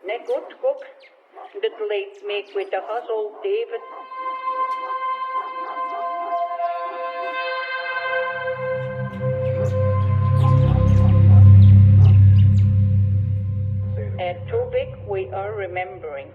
Ne gut guck, little lates make with the hustle, David. At too big, we are remembering.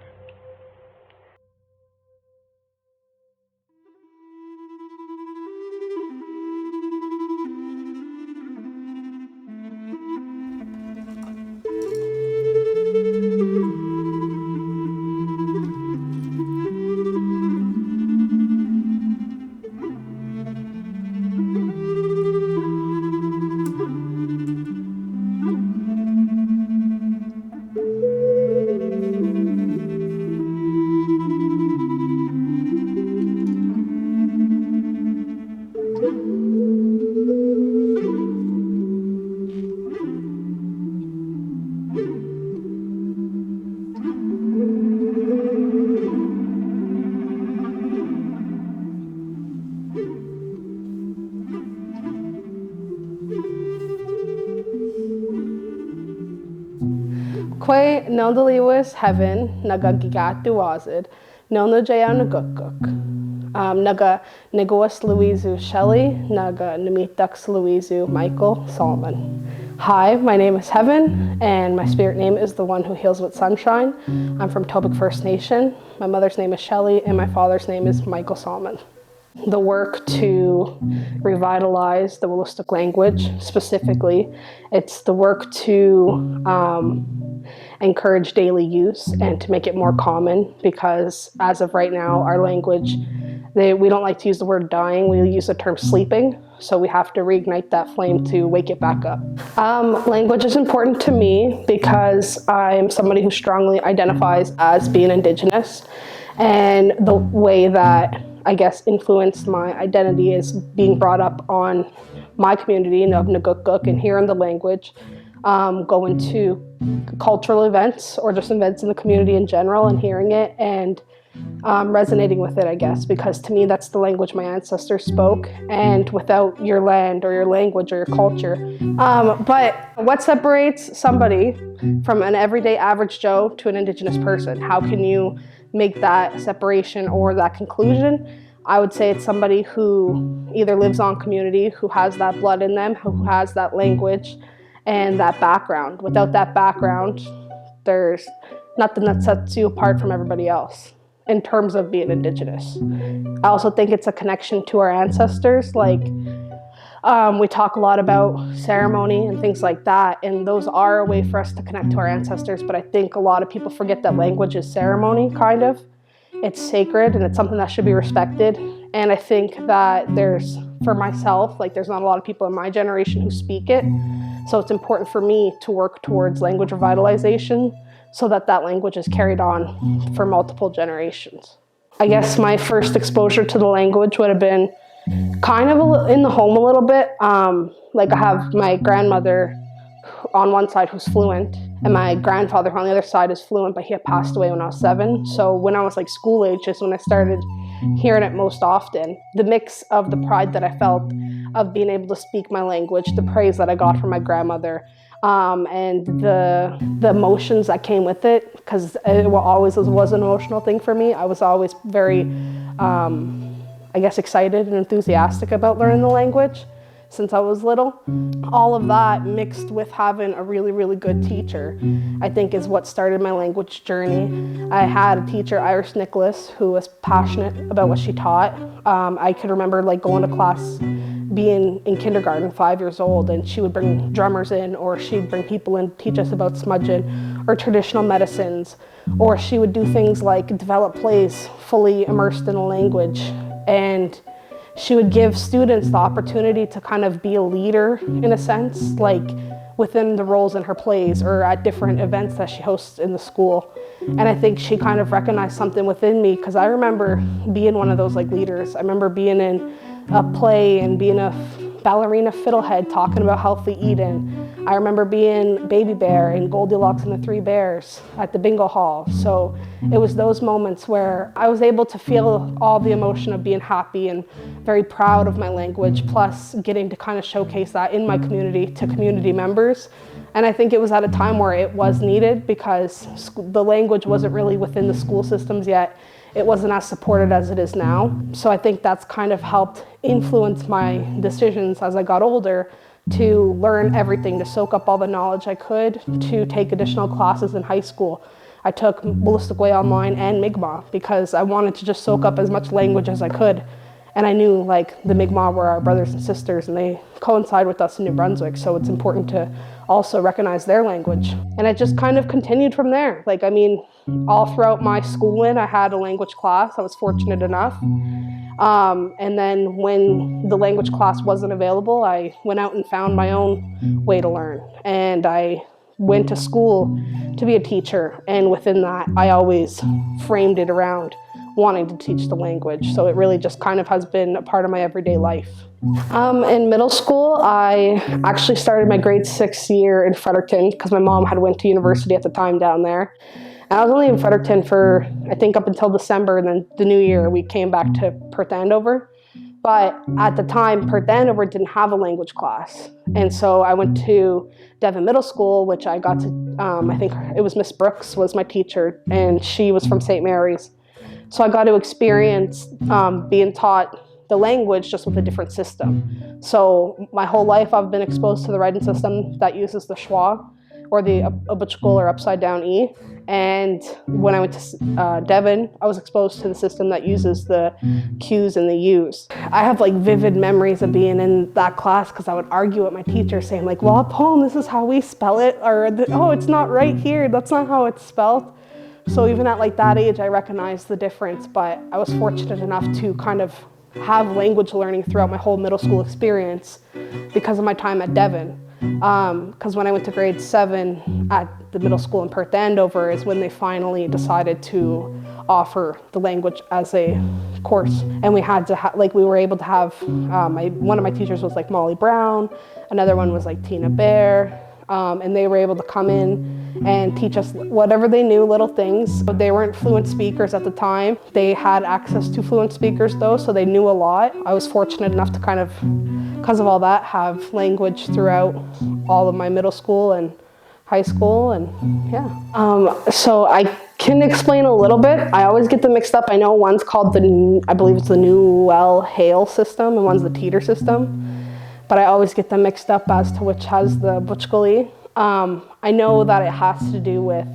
Quay nildaliwas heaven naga gigatu wazid, nilna jaya nagukuk. Naga Nigoas Louisu Shelley, Naga Namitux Louisu Michael Solomon. Hi, my name is Heaven, and my spirit name is the one who heals with sunshine. I'm from Tobic First Nation. My mother's name is Shelley, and my father's name is Michael Solomon. The work to revitalize the Willistic language, specifically, it's the work to encourage daily use and to make it more common, because as of right now, our language, we don't like to use the word dying, we use the term sleeping, so we have to reignite that flame to wake it back up. Language is important to me because I'm somebody who strongly identifies as being Indigenous, and the way that I guess influenced my identity is being brought up on my community of Nagukuk and hearing the language, going to cultural events or just events in the community in general and hearing it and resonating with it, I guess, because to me that's the language my ancestors spoke, and without your land or your language or your culture. But what separates somebody from an everyday average Joe to an Indigenous person? How can you make that separation or that conclusion? I would say it's somebody who either lives on community, who has that blood in them, who has that language and that background. Without that background, there's nothing that sets you apart from everybody else in terms of being Indigenous. I also think it's a connection to our ancestors. Like, we talk a lot about ceremony and things like that, and those are a way for us to connect to our ancestors, but I think a lot of people forget that language is ceremony, kind of. It's sacred and it's something that should be respected. And I think that for myself, like there's not a lot of people in my generation who speak it. So it's important for me to work towards language revitalization so that that language is carried on for multiple generations. I guess my first exposure to the language would have been kind of in the home a little bit. Like I have my grandmother on one side who's fluent, and my grandfather on the other side is fluent, but he had passed away when I was 7. So when I was like school age is when I started hearing it most often. The mix of the pride that I felt of being able to speak my language, the praise that I got from my grandmother, and the emotions that came with it, because it always was an emotional thing for me. I was always very, I guess, excited and enthusiastic about learning the language since I was little. All of that mixed with having a really, really good teacher, I think is what started my language journey. I had a teacher, Iris Nicholas, who was passionate about what she taught. I could remember like going to class, being in kindergarten, 5 years old, and she would bring drummers in, or she'd bring people in to teach us about smudging or traditional medicines, or she would do things like develop plays fully immersed in the language. And she would give students the opportunity to kind of be a leader in a sense, like within the roles in her plays or at different events that she hosts in the school. And I think she kind of recognized something within me, because I remember being one of those like leaders. I remember being in a play and being a ballerina fiddlehead talking about healthy eating. I remember being Baby Bear in Goldilocks and the Three Bears at the bingo hall. So it was those moments where I was able to feel all the emotion of being happy and very proud of my language, plus getting to kind of showcase that in my community to community members. And I think it was at a time where it was needed because the language wasn't really within the school systems yet. It wasn't as supported as it is now. So I think that's kind of helped influence my decisions as I got older to learn everything, to soak up all the knowledge I could, to take additional classes in high school. I took Ballistic Way Online and Mi'kmaq because I wanted to just soak up as much language as I could. And I knew like the Mi'kmaq were our brothers and sisters and they coincide with us in New Brunswick. So it's important to also recognize their language. And it just kind of continued from there. Like, I mean, all throughout my schooling, I had a language class. I was fortunate enough. And then when the language class wasn't available, I went out and found my own way to learn. And I went to school to be a teacher. And within that, I always framed it around wanting to teach the language. So it really just kind of has been a part of my everyday life. In middle school, I actually started my grade 6 year in Fredericton because my mom had went to university at the time down there. And I was only in Fredericton for, I think, up until December, and then the new year we came back to Perth Andover. But at the time, Perth Andover didn't have a language class. And so I went to Devon Middle School, which I got to, I think it was Miss Brooks was my teacher, and she was from St. Mary's. So I got to experience being taught the language just with a different system. So my whole life I've been exposed to the writing system that uses the schwa, or the habitual or upside down E. And when I went to Devon, I was exposed to the system that uses the Q's and the U's. I have like vivid memories of being in that class because I would argue with my teacher saying like, well, at home, this is how we spell it, or oh, it's not right here, that's not how it's spelled. So even at like that age, I recognized the difference, but I was fortunate enough to kind of have language learning throughout my whole middle school experience because of my time at Devon. Because when I went to grade 7 at the middle school in Perth Andover is when they finally decided to offer the language as a course. And we had to we were able to have, one of my teachers was like Molly Brown, another one was like Tina Bear, and they were able to come in and teach us whatever they knew, little things. But they weren't fluent speakers at the time. They had access to fluent speakers though, so they knew a lot. I was fortunate enough to kind of, because of all that, have language throughout all of my middle school and high school, and yeah. So I can explain a little bit. I always get them mixed up. I know one's called I believe it's the Newell Hale system, and one's the Teeter system. But I always get them mixed up as to which has the Butchgully. I know that it has to do with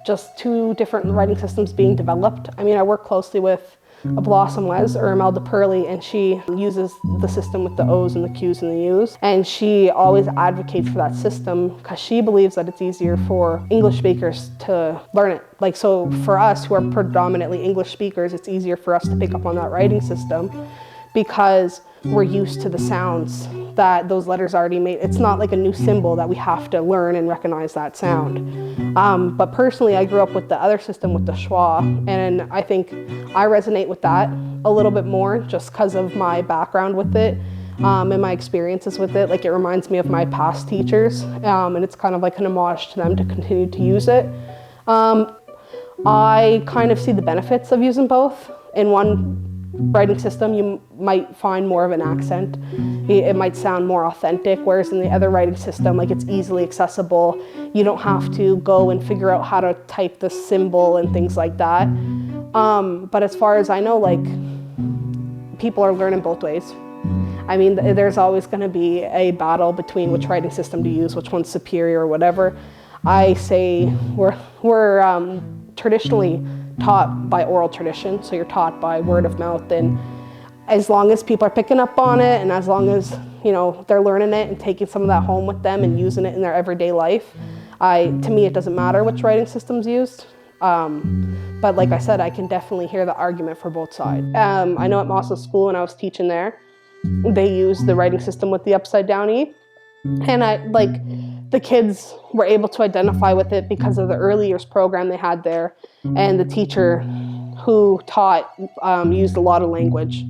just 2 different writing systems being developed. I mean, I work closely with a Blossom Les, or Imelda Purley, and she uses the system with the O's and the Q's and the U's. And she always advocates for that system because she believes that it's easier for English speakers to learn it. Like, so for us who are predominantly English speakers, it's easier for us to pick up on that writing system because we're used to the sounds that those letters already made. It's not like a new symbol that we have to learn and recognize that sound. But personally, I grew up with the other system with the schwa, and I think I resonate with that a little bit more just because of my background with it and my experiences with it. Like, it reminds me of my past teachers, and it's kind of like an homage to them to continue to use it. I kind of see the benefits of using both. In one writing system, you might find more of an accent. It might sound more authentic, whereas in the other writing system, like, it's easily accessible. You don't have to go and figure out how to type the symbol and things like that. But as far as I know, like, people are learning both ways. I mean, there's always going to be a battle between which writing system to use, which one's superior or whatever. I say we're traditionally taught by oral tradition, so you're taught by word of mouth, and as long as people are picking up on it and as long as, you know, they're learning it and taking some of that home with them and using it in their everyday life, to me it doesn't matter which writing system's used. But like I said, I can definitely hear the argument for both sides. I know at Mossel School when I was teaching there, they used the writing system with the upside down E, and the kids were able to identify with it because of the early years program they had there, and the teacher who taught used a lot of language.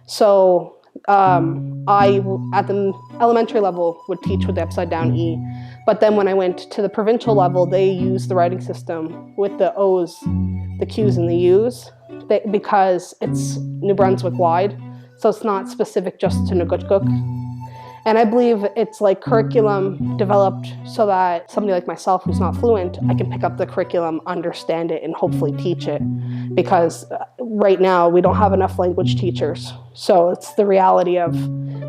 So I, at the elementary level, would teach with the upside down E, but then when I went to the provincial level, they used the writing system with the O's, the Q's, and the U's, because it's New Brunswick wide, so it's not specific just to Nugutguk. And I believe it's like curriculum developed so that somebody like myself who's not fluent, I can pick up the curriculum, understand it, and hopefully teach it. Because right now we don't have enough language teachers. So it's the reality of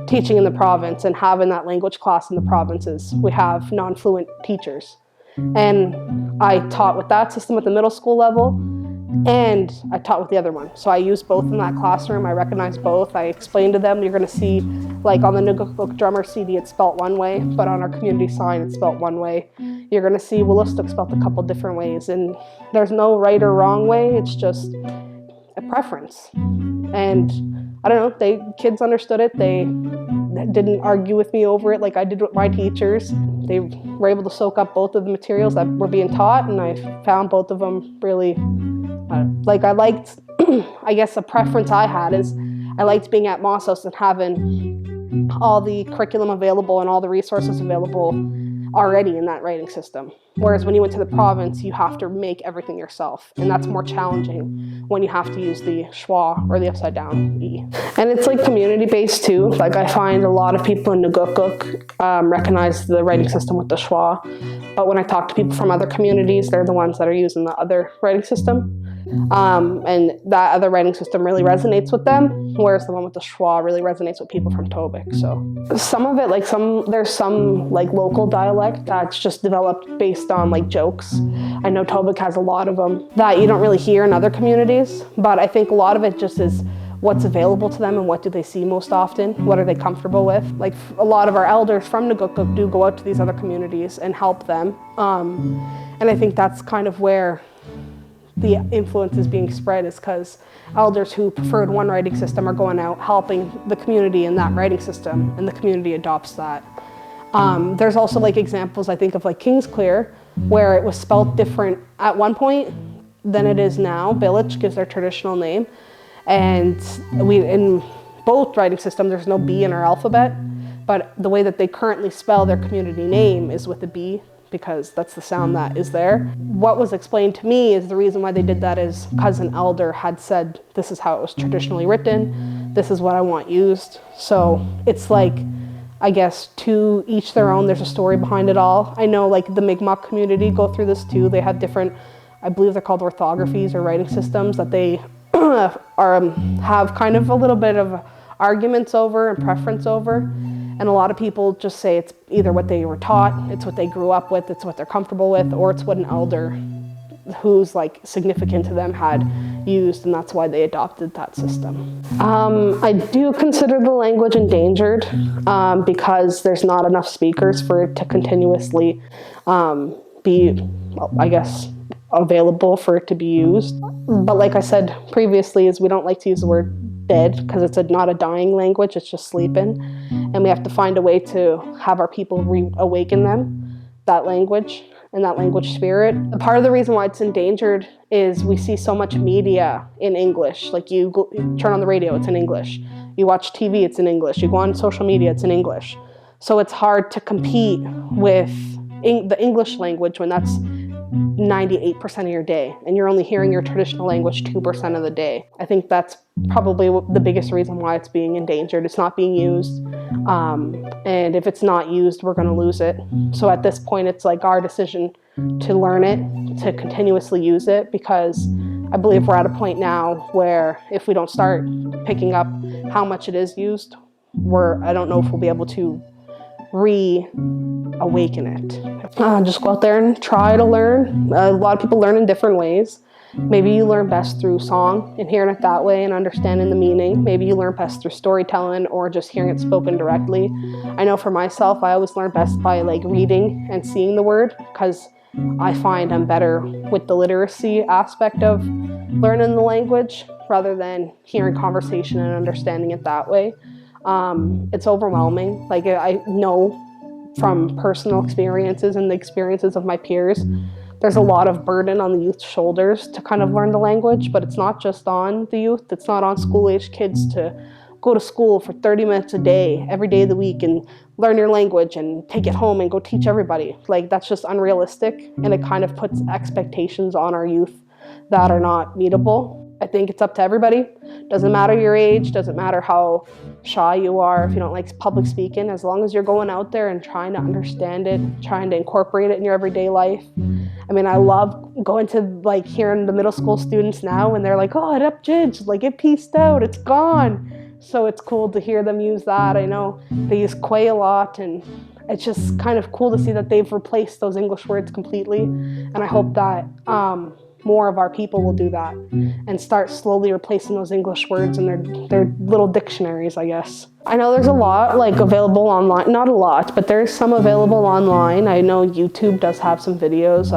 teaching in the province and having that language class in the provinces. We have non-fluent teachers. And I taught with that system at the middle school level, and I taught with the other one. So I used both in that classroom. I recognized both. I explained to them, you're going to see, like on the Nuguk Drummer CD, it's spelt one way, but on our community sign, it's spelt one way. You're going to see Willistic spelt a couple different ways, and there's no right or wrong way. It's just a preference. And I don't know, kids understood it. They didn't argue with me over it like I did with my teachers. They were able to soak up both of the materials that were being taught, and I found both of them really, I liked, I guess a preference I had is I liked being at Moss House and having all the curriculum available and all the resources available already in that writing system. Whereas when you went to the province, you have to make everything yourself. And that's more challenging when you have to use the schwa or the upside down E. And it's like community-based too. Like I find a lot of people in Nuguk recognize the writing system with the schwa. But when I talk to people from other communities, they're the ones that are using the other writing system. And that other writing system really resonates with them, whereas the one with the schwa really resonates with people from Tobic. So some of it, there's some local dialect that's just developed based on jokes. I know Tobic has a lot of them that you don't really hear in other communities, but I think a lot of it just is what's available to them and what do they see most often, what are they comfortable with. Like a lot of our elders from Nuguk do go out to these other communities and help them. And I think that's kind of where the influence is being spread, is because elders who preferred one writing system are going out helping the community in that writing system, and the community adopts that. There's also examples I think of Kingsclear, where it was spelled different at one point than it is now. Village gives their traditional name, and in both writing systems there's no B in our alphabet, but the way that they currently spell their community name is with a B, because that's the sound that is there. What was explained to me is the reason why they did that is because an elder had said, this is how it was traditionally written, this is what I want used. So it's I guess to each their own, there's a story behind it all. I know the Mi'kmaq community go through this too. They have different, I believe they're called orthographies or writing systems that they have kind of a little bit of arguments over and preference over. And a lot of people just say it's either what they were taught, it's what they grew up with, it's what they're comfortable with, or it's what an elder who's significant to them had used, and that's why they adopted that system. I do consider the language endangered because there's not enough speakers for it to continuously be, I guess, available for it to be used. But like I said previously, is we don't like to use the word dead because it's not a dying language, it's just sleeping. And we have to find a way to have our people reawaken that language and that language spirit. Part of the reason why it's endangered is we see so much media in English. You turn on the radio, it's in English. You watch TV, it's in English. You go on social media, it's in English. So it's hard to compete with the English language when that's 98% of your day, and you're only hearing your traditional language 2% of the day. I think that's probably the biggest reason why it's being endangered. It's not being used, and if it's not used, we're going to lose it. So at this point, it's our decision to learn it, to continuously use it, because I believe we're at a point now where if we don't start picking up how much it is used, I don't know if we'll be able to reawaken it. Just go out there and try to learn. A lot of people learn in different ways. Maybe you learn best through song and hearing it that way and understanding the meaning. Maybe you learn best through storytelling or just hearing it spoken directly. I know for myself, I always learn best by reading and seeing the word, because I find I'm better with the literacy aspect of learning the language rather than hearing conversation and understanding it that way. It's overwhelming. I know from personal experiences and the experiences of my peers, there's a lot of burden on the youth's shoulders to kind of learn the language, but it's not just on the youth. It's not on school-age kids to go to school for 30 minutes a day, every day of the week, and learn your language and take it home and go teach everybody. That's just unrealistic, and it kind of puts expectations on our youth that are not meetable. I think it's up to everybody Doesn't matter your age, doesn't matter how shy you are, if you don't like public speaking, as long as you're going out there and trying to understand it, trying to incorporate it in your everyday life. I mean, I love going to like hearing the middle school students now and they're like, oh, it up jidge, like it pieced out, it's gone. So it's cool to hear them use that. I know they use quay a lot, and it's just kind of cool to see that they've replaced those English words completely. And I hope that more of our people will do that and start slowly replacing those English words in their little dictionaries, I guess. I know there's a lot like available online, not a lot, but there's some available online. I know YouTube does have some videos.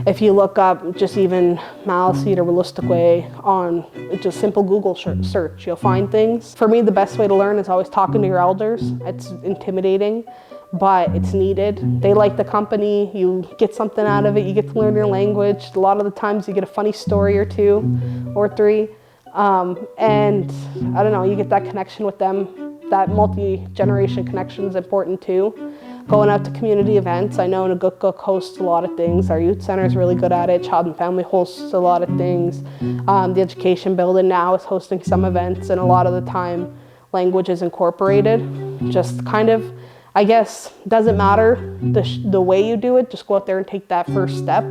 If you look up just even Maliseet or realistic way on just simple Google search, you'll find things. For me, the best way to learn is always talking to your elders. It's intimidating, but it's needed. They like the company, you get something out of it, you get to learn your language. A lot of the times you get a funny story or two or three. And I don't know, you get that connection with them. That multi-generation connection is important too. Going out to community events, I know Nagukuk hosts a lot of things. Our youth center is really good at it. Child and Family hosts a lot of things. The education building now is hosting some events, and a lot of the time language is incorporated. Just kind of, I guess, doesn't matter the way you do it, just go out there and take that first step.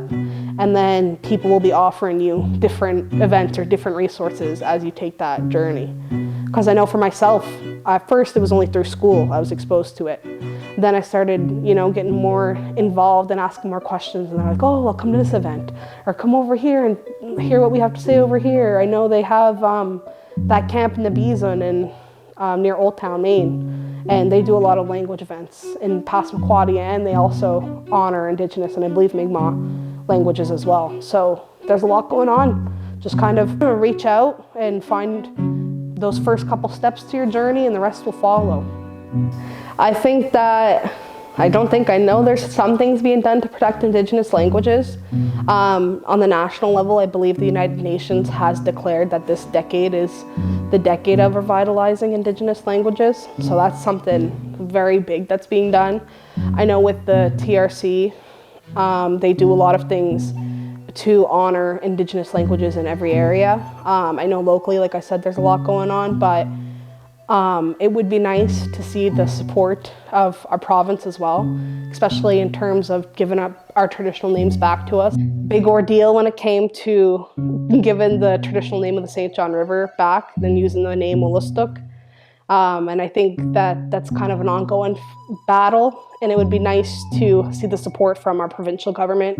And then people will be offering you different events or different resources as you take that journey. Because I know for myself, at first it was only through school I was exposed to it. Then I started, getting more involved and asking more questions. And they're like, oh, well, come to this event. Or come over here and hear what we have to say over here. I know they have that camp in the Bison in near Old Town, Maine. And they do a lot of language events in Passamaquoddy, and they also honor Indigenous and I believe Mi'kmaq languages as well. So there's a lot going on. Just kind of reach out and find those first couple steps to your journey, and the rest will follow. I know there's some things being done to protect Indigenous languages. On the national level, I believe the United Nations has declared that this decade is the decade of revitalizing Indigenous languages. So that's something very big that's being done. I know with the TRC, they do a lot of things to honor Indigenous languages in every area. I know locally, like I said, there's a lot going on, but it would be nice to see the support of our province as well, especially in terms of giving up our traditional names back to us. Big ordeal when it came to giving the traditional name of the St. John River back, then using the name Wolastoq. And I think that's kind of an ongoing battle, and it would be nice to see the support from our provincial government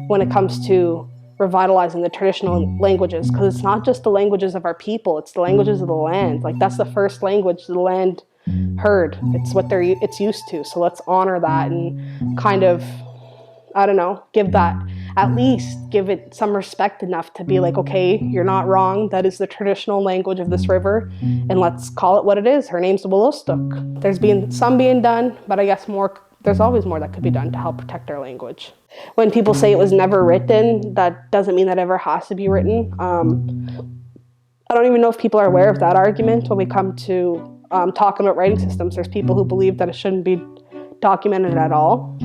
when it comes to revitalizing the traditional languages, because it's not just the languages of our people, it's the languages of the land. Like, that's the first language the land heard. It's what it's used to. So let's honor that and kind of, I don't know, at least give it some respect enough to be like, okay, you're not wrong. That is the traditional language of this river, and let's call it what it is. Her name's Wolastoq. There's been some being done, but I guess there's always more that could be done to help protect our language. When people say it was never written, that doesn't mean that it ever has to be written. I don't even know if people are aware of that argument when we come to talking about writing systems. There's people who believe that it shouldn't be documented at all.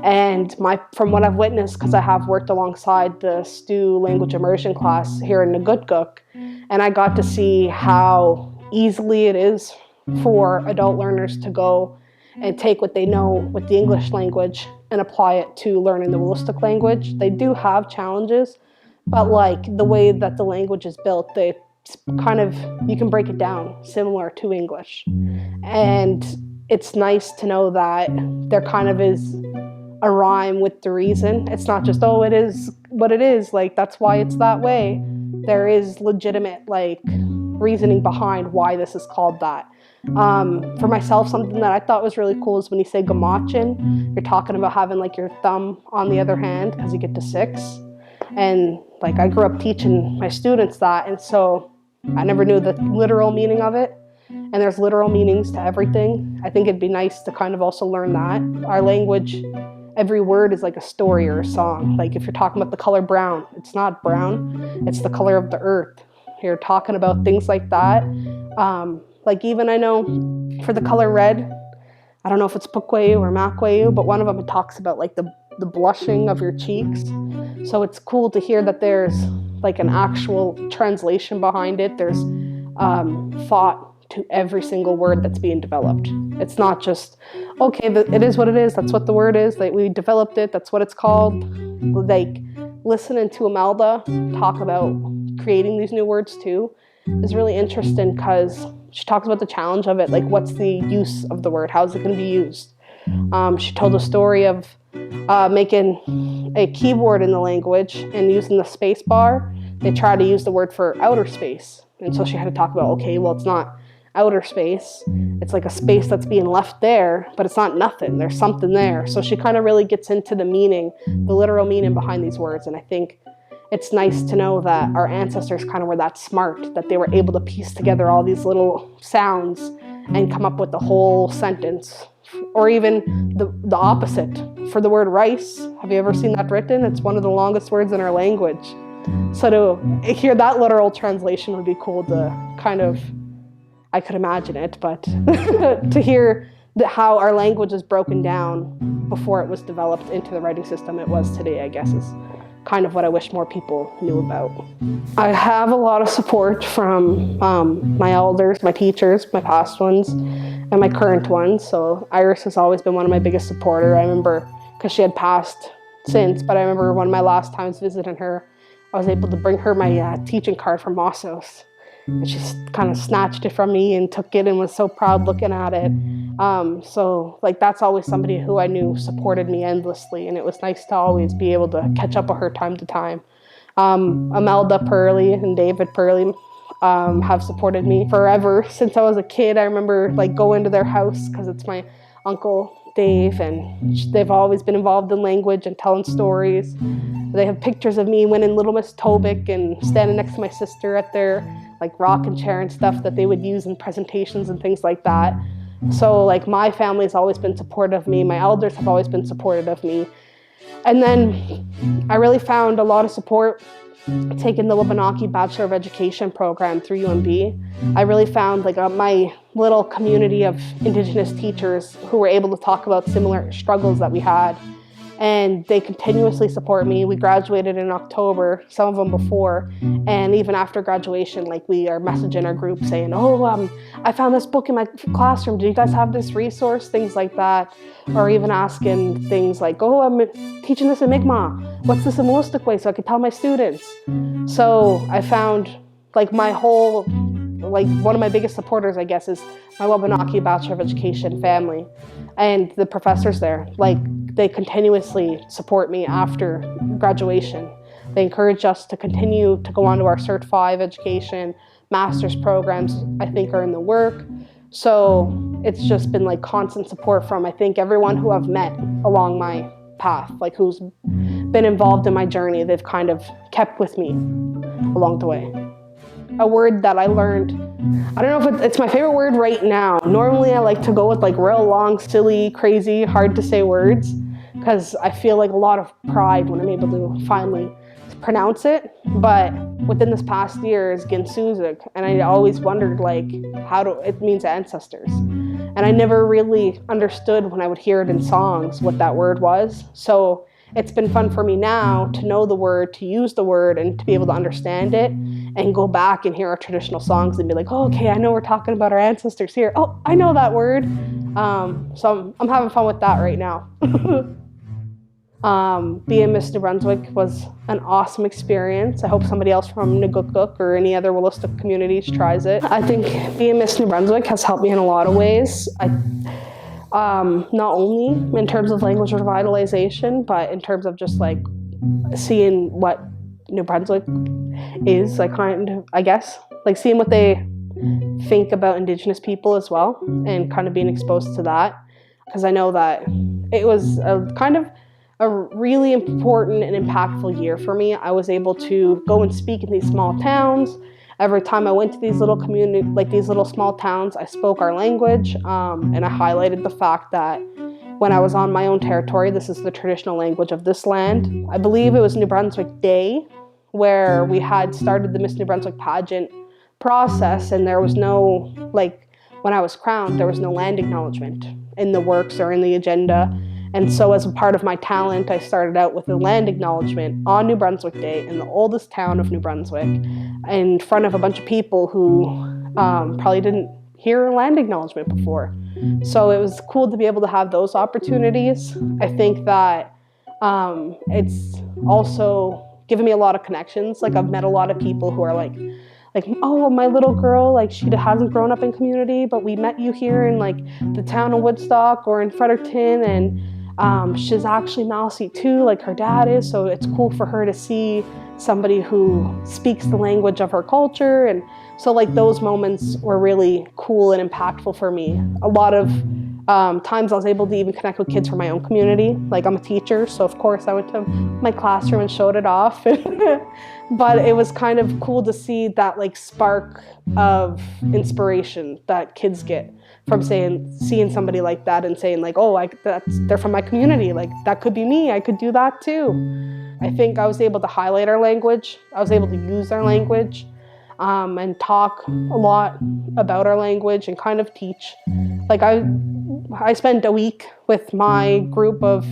And from what I've witnessed, because I have worked alongside the STU language immersion class here in Nagukuk, and I got to see how easily it is for adult learners to go and take what they know with the English language and apply it to learning the Wolastoq language. They do have challenges, but like the way that the language is built, you can break it down similar to English. And it's nice to know that there kind of is a rhyme with the reason. It's not just, oh, it is what it is, like that's why it's that way. There is legitimate like reasoning behind why this is called that. For myself, something that I thought was really cool is when you say gamachin, you're talking about having like your thumb on the other hand because you get to 6. And like I grew up teaching my students that, and so I never knew the literal meaning of it. And there's literal meanings to everything. I think it'd be nice to kind of also learn that. Our language, every word is like a story or a song. Like if you're talking about the color brown, it's not brown, it's the color of the earth. You're talking about things like that. Like even I know for the color red, I don't know if it's Pukwayu or Makwayu, but one of them it talks about like the blushing of your cheeks. So it's cool to hear that there's like an actual translation behind it. There's thought to every single word that's being developed. It's not just, okay, it is what it is, that's what the word is, that we developed it, that's what it's called. Like, listening to Imelda talk about creating these new words too is really interesting, because she talks about the challenge of it, like what's the use of the word, how's it going to be used. She told a story of making a keyboard in the language and using the space bar. They tried to use the word for outer space, and so she had to talk about, okay, well, it's not outer space, it's like a space that's being left there, but it's not nothing, there's something there. So she kind of really gets into the meaning, the literal meaning behind these words. And I think it's nice to know that our ancestors kind of were that smart, that they were able to piece together all these little sounds and come up with the whole sentence. Or even the opposite for the word rice. Have you ever seen that written? It's one of the longest words in our language. So to hear that literal translation would be cool to kind of, I could imagine it, but to hear how our language is broken down before it was developed into the writing system it was today, I guess, is kind of what I wish more people knew about. I have a lot of support from my elders, my teachers, my past ones, and my current ones. So Iris has always been one of my biggest supporters. I remember, because she had passed since, but I remember one of my last times visiting her, I was able to bring her my teaching card from Mossos. And she kind of snatched it from me and took it and was so proud looking at it. So like that's always somebody who I knew supported me endlessly, and it was nice to always be able to catch up with her time to time. Imelda Purley and David Purley have supported me forever since I was a kid. I remember like going to their house because it's my uncle Dave, and they've always been involved in language and telling stories. They have pictures of me winning Little Miss Tobic and standing next to my sister at their like rocking chair and stuff that they would use in presentations and things like that. So like my family's always been supportive of me. My elders have always been supportive of me. And then I really found a lot of support taking the Wabanaki Bachelor of Education program through UMB. I really found like my little community of Indigenous teachers who were able to talk about similar struggles that we had. And they continuously support me. We graduated in October, some of them before, and even after graduation, like we are messaging our group saying, I found this book in my classroom, do you guys have this resource? Things like that. Or even asking things like, I'm teaching this in Mi'kmaq, what's this in linguistic way so I can tell my students? So I found like my whole, like one of my biggest supporters, I guess, is my Wabanaki Bachelor of Education family and the professors there. Like, they continuously support me after graduation. They encourage us to continue to go on to our Cert 5 education, master's programs, I think are in the work. So it's just been like constant support from, I think, everyone who I've met along my path, like who's been involved in my journey. They've kind of kept with me along the way. A word that I learned, I don't know if it's my favorite word right now. Normally I like to go with like real long, silly, crazy, hard to say words, because I feel like a lot of pride when I'm able to finally pronounce it. But within this past year is Ginsuzuk, and I always wondered like it means ancestors. And I never really understood when I would hear it in songs what that word was. So it's been fun for me now to know the word, to use the word, and to be able to understand it and go back and hear our traditional songs and be like, okay, I know we're talking about our ancestors here. Oh, I know that word. So I'm having fun with that right now. Being Miss New Brunswick was an awesome experience. I hope somebody else from Nugukuk or any other Willistic communities tries it. I think being Miss New Brunswick has helped me in a lot of ways. Not only in terms of language revitalization, but in terms of just like seeing what New Brunswick is, like kind of, I guess, like seeing what they think about Indigenous people as well, and kind of being exposed to that, because I know that it was a really important and impactful year for me. I was able to go and speak in these small towns. Every time I went to these little community, like these little small towns, I spoke our language, and I highlighted the fact that when I was on my own territory, this is the traditional language of this land. I believe it was New Brunswick Day where we had started the Miss New Brunswick pageant process, and there was no, like, when I was crowned, there was no land acknowledgement in the works or in the agenda. And so as a part of my talent, I started out with a land acknowledgement on New Brunswick Day in the oldest town of New Brunswick in front of a bunch of people who probably didn't hear land acknowledgement before. So it was cool to be able to have those opportunities. I think that it's also given me a lot of connections. Like I've met a lot of people who are like, oh, my little girl, like she hasn't grown up in community, but we met you here in like the town of Woodstock or in Fredericton, and she's actually Mousy too, like her dad is. So it's cool for her to see somebody who speaks the language of her culture. And so like those moments were really cool and impactful for me. A lot of times I was able to even connect with kids from my own community. Like I'm a teacher, so of course I went to my classroom and showed it off. But it was kind of cool to see that like spark of inspiration that kids get from seeing somebody like that and saying like, oh, they're from my community. Like that could be me. I could do that too. I think I was able to highlight our language. I was able to use our language and talk a lot about our language and kind of teach. Like I spent a week with my group of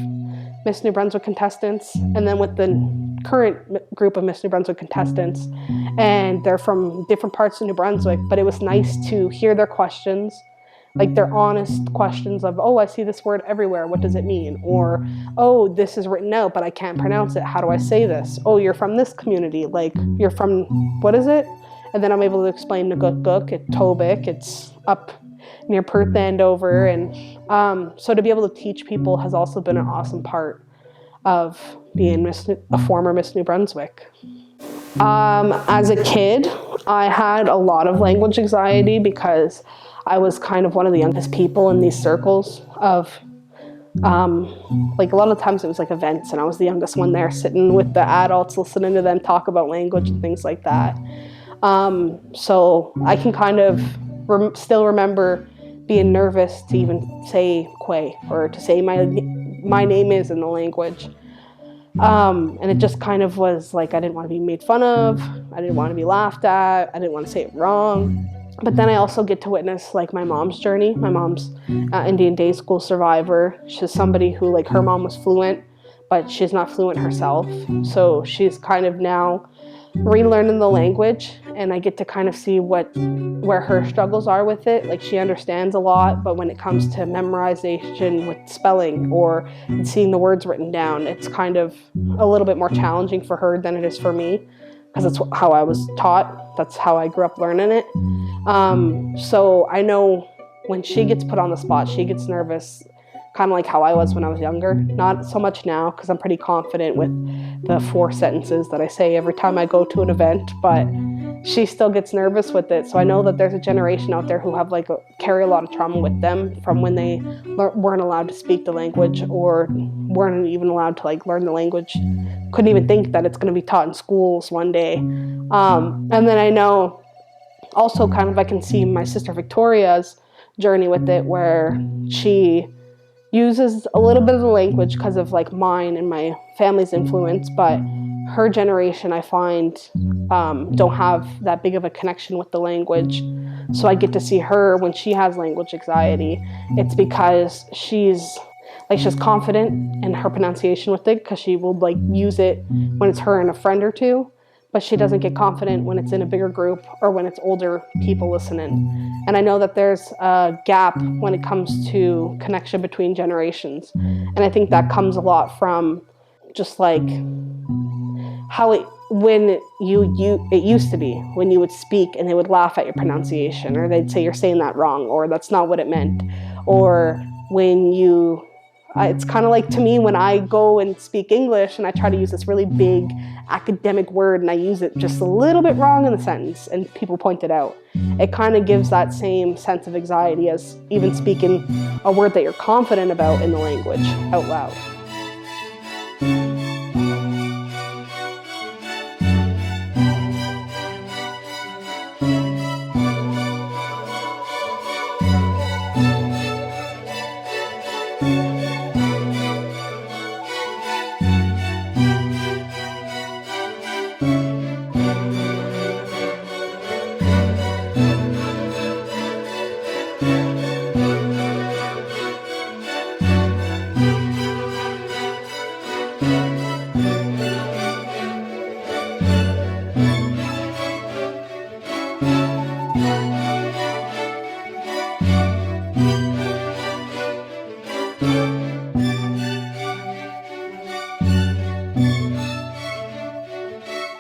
Miss New Brunswick contestants and then with the current group of Miss New Brunswick contestants, and they're from different parts of New Brunswick, but it was nice to hear their questions, like their honest questions of, oh, I see this word everywhere, what does it mean? Or, oh, this is written out, but I can't pronounce it, how do I say this? Oh, you're from this community, like you're from, what is it? And then I'm able to explain Naguk, it's Tobic, it's up near Perth Andover. And so to be able to teach people has also been an awesome part of being a former Miss New Brunswick. As a kid, I had a lot of language anxiety because I was kind of one of the youngest people in these circles of, like a lot of times it was like events and I was the youngest one there sitting with the adults, listening to them talk about language and things like that. So I can kind of still remember being nervous to even say Quay or to say my name is in the language. And it just kind of was like I didn't want to be made fun of, I didn't want to be laughed at, I didn't want to say it wrong. But then I also get to witness like my mom's journey. My mom's Indian day school survivor. She's somebody who like her mom was fluent, but she's not fluent herself. So she's kind of now relearning the language, and I get to kind of see where her struggles are with it. Like she understands a lot, but when it comes to memorization with spelling or seeing the words written down, it's kind of a little bit more challenging for her than it is for me, because that's how I was taught. That's how I grew up learning it. So I know when she gets put on the spot, she gets nervous, kind of like how I was when I was younger. Not so much now, because I'm pretty confident with the 4 sentences that I say every time I go to an event, but she still gets nervous with it. So I know that there's a generation out there who have carry a lot of trauma with them from when they weren't allowed to speak the language or weren't even allowed to learn the language. Couldn't even think that it's going to be taught in schools one day. And then I know also kind of I can see my sister Victoria's journey with it, where she uses a little bit of the language because of mine and my family's influence, but her generation I find don't have that big of a connection with the language. So I get to see her when she has language anxiety. It's because she's confident in her pronunciation with it, because she will use it when it's her and a friend or two, but she doesn't get confident when it's in a bigger group or when it's older people listening. And I know that there's a gap when it comes to connection between generations. And I think that comes a lot from just how it used to be when you would speak and they would laugh at your pronunciation, or they'd say you're saying that wrong, or that's not what it meant. Or when it's kind of to me when I go and speak English and I try to use this really big academic word and I use it just a little bit wrong in the sentence and people point it out. It kind of gives that same sense of anxiety as even speaking a word that you're confident about in the language out loud.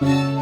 Bye.